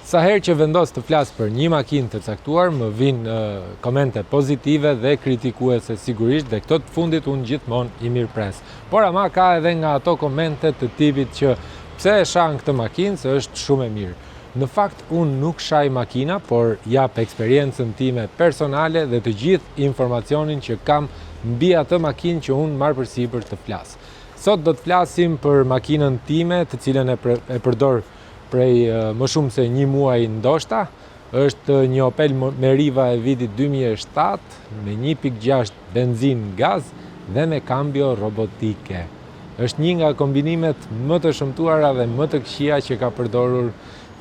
Sa herë që vendos të flas për një makinë të caktuar, më vijnë komente pozitive dhe kritikuese sigurisht, dhe këto të fundit unë gjithmonë i mirëpres. Por ama ka edhe nga ato komente të tipit që pse e shan këtë makinë, se është shumë e mirë. Në fakt, unë nuk shaj makina, por jap eksperiencën time personale dhe të gjithë informacionin që kam mbi atë makinë që unë marr përsipër të flas. Sot do të flasim për makinën time, të cilën e përdor prej më shumë se një muaj ndoshta. Është një Opel Meriva e vitit 2007 me 1.6 benzin gaz dhe me kambio robotike. Është një nga kombinimet më të shëmtuara dhe më të këqija që ka përdorur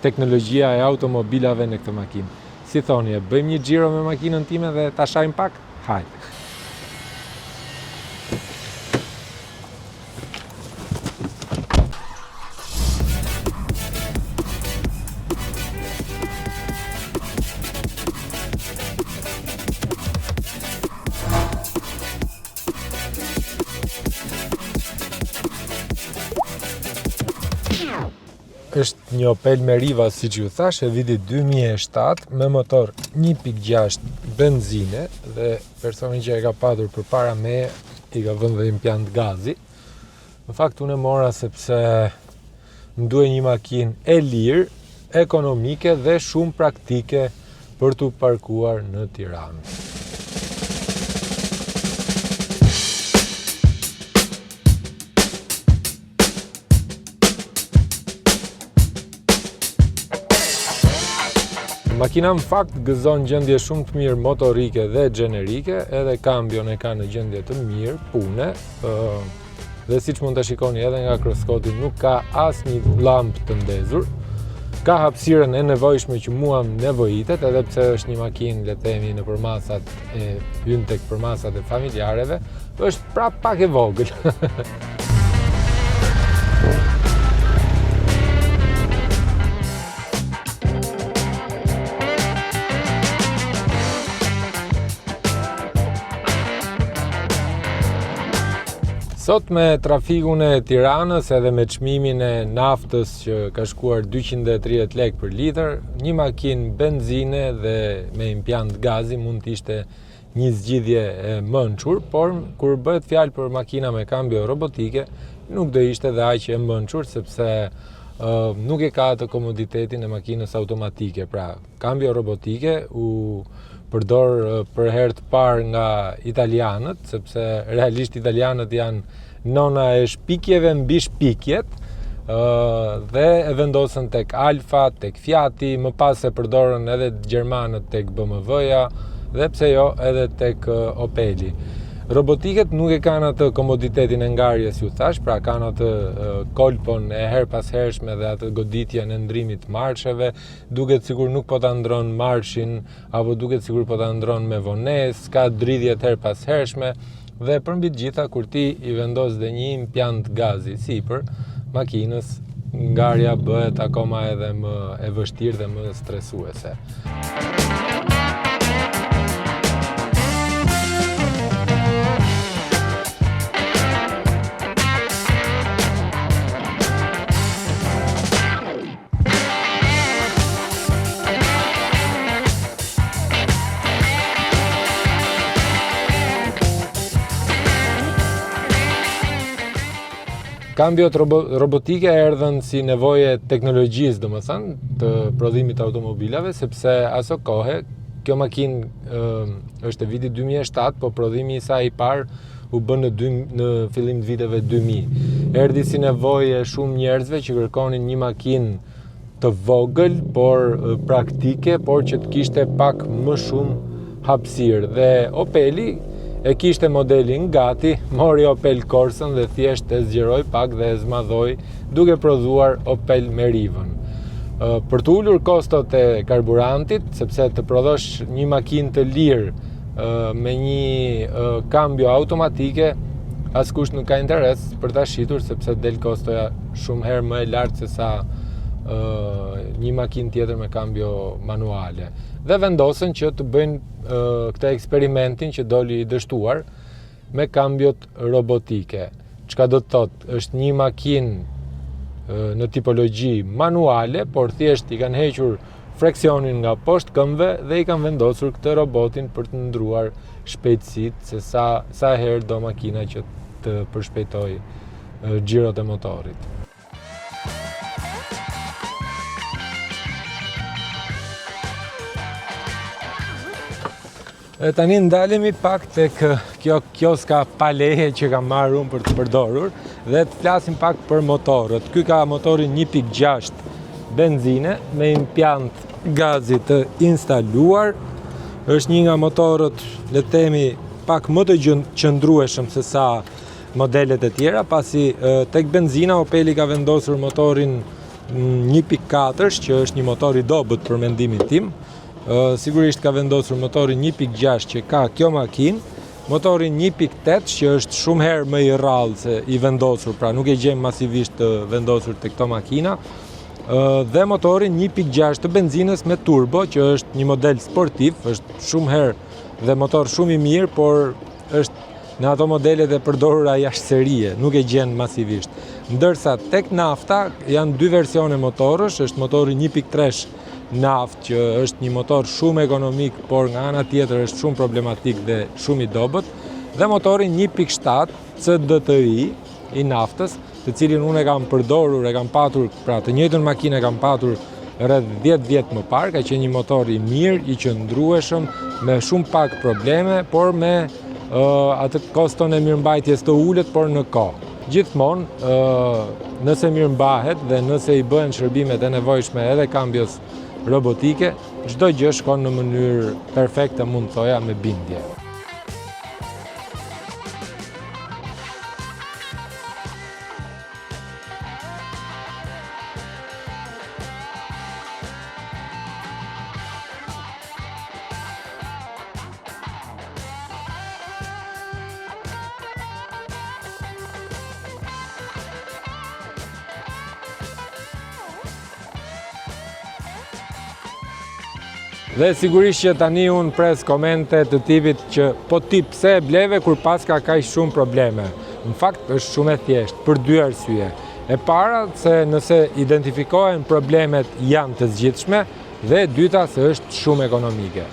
teknologjia e automobilave në këtë makinë. Si thoni, bëjmë një xhiro me makinën time dhe ta shajmë pak? Hajde. Është një Opel Meriva, siç ju thash, e vitit 2007 me motor 1.6 benzine dhe personi që e ka patur përpara me i ka vënë dhe impiant gazi. Në fakt unë e mora sepse më duhej një makinë e lirë, ekonomike dhe shumë praktike për t'u parkuar në Tiranë. Makina në fakt gëzon gjendje shumë të mirë motorike dhe generike, edhe kambion e ka në gjendje të mirë, pune, dhe siç mund të shikoni edhe nga kroskoti nuk ka asnjë llampë të ndezur. Ka hapësirën e nevojshme që mua më nevojitet, edhe pse është një makinë, le të themi, në përmasat e hyn tek përmasat e familjareve, është prap pak e vogël. Sot me trafikun e Tiranës edhe me çmimin e naftës që ka shkuar 230 lekë për litër, një makinë benzine dhe me impiant gazi mund të ishte një zgjidhje e mençur, por kur bëhet fjalë për makina me kambio robotike, nuk do ishte dhe aq e mençur sepse nuk e ka atë komoditetin e makinës automatike. Pra, kambio robotike u përdor për herë të parë nga italianët, sepse realisht italianët janë nona e shpikjeve mbi shpikjet, dhe e vendosën tek Alfa, tek Fiati, më pas e përdorën edhe gjermanët tek BMW-ja, dhe pse jo edhe tek Opeli. Robotiket nuk e kanë atë komoditetin e ngarjes, ju thash, pra kanë atë kolpon e her pas hershme dhe atë goditjen e ndrimit marsheve, duket sikur nuk po ta ndron marshin, apo duket sikur po ta ndron me vonesë, ka dridhjet her pas hershme, dhe përmbi të gjitha kur ti i vendos dhe një impiant gazi sipër makinës, ngarja bëhet akoma edhe më e vështirë dhe më stresuese. Kambiot robotike erdhën si nevoje teknologjisë, domethënë, të prodhimit të automobilave, sepse aso kohë kjo makinë është e vitit 2007, po prodhimi i saj i parë u bën në fillim të viteve 2000. Erdhi si nevojë shumë njerëzve që kërkonin një makinë të vogël, por praktike, por që të kishte pak më shumë hapësirë. Dhe Opeli e kishte modelin gati, mori Opel Corsën dhe thjesht e zgjeroi pak dhe e zmadhoi duke prodhuar Opel Merivën. Për të ulur kostot e karburantit, sepse të prodhosh një makinë të lirë me një kambio automatike, askush nuk ka interes për ta shitur sepse del kostoja shumë herë më e lartë se sa një makinë tjetër me kambio manuale. Dhe vendosën që të bëjnë këtë eksperimentin që doli i dështuar me kambiot robotike. Çka do të thotë? Është një makinë në tipologji manuale, por thjesht i kanë hequr freksionin nga poshtë këmbëve dhe i kanë vendosur këtë robotin për të ndruar shpejtësitë se sa herë do makina që të përshpejtoj xhirot e motorit. Tani ndalemi pak tek kjo kioska pa leje që kam marrë unë për të përdorur dhe të flasim pak për motorët. Ky ka motorin 1.6 benzine me impiant gazi të instaluar. Është një nga motorët, le të themi, pak më të qëndrueshëm se sa modelet e tjera, pasi tek benzina Opeli ka vendosur motorin 1.4, që është një motor i dobët për mendimin tim. Sigurisht ka vendosur motorin 1.6 që ka kjo makinë, motorin 1.8 që është shumë herë më i rrallë se i vendosur, pra nuk e gjem masivisht të vendosur të këto makina, dhe motorin 1.6 të benzinës me turbo që është një model sportiv, është shumë herë dhe motor shumë i mirë, por është në ato modelet e përdorura jashtë serie, nuk e gjen masivisht. Ndërsa tek nafta janë dy versione motorësh, është motori 1.3 naft që është një motor shumë ekonomik, por nga ana tjetër është shumë problematik dhe shumë i dobët, dhe motori 1.7 CDTI i naftës, të cilin unë e kam përdorur, e kam patur, pra të njëjtën makinë e kam patur rreth 10 vjet më parë, ka qenë një motor i mirë, i qëndrueshëm, me shumë pak probleme, por me atë koston e mirëmbajtjes të ulët, por në kohë. Gjithmonë, nëse mirëmbahet dhe nëse i bëhen shërbimet e nevojshme edhe kambios robotike, çdo gjë shkon në mënyrë perfekte, mund të thoja, me bindje. Dhe sigurisht që tani unë pres komente të tipit që po ti pse e bleve kur pas ka kaq shumë probleme. Në fakt është shumë e thjeshtë për dy arsye. E para se nëse identifikohen problemet janë të zgjidhshme dhe e dyta se është shumë ekonomike.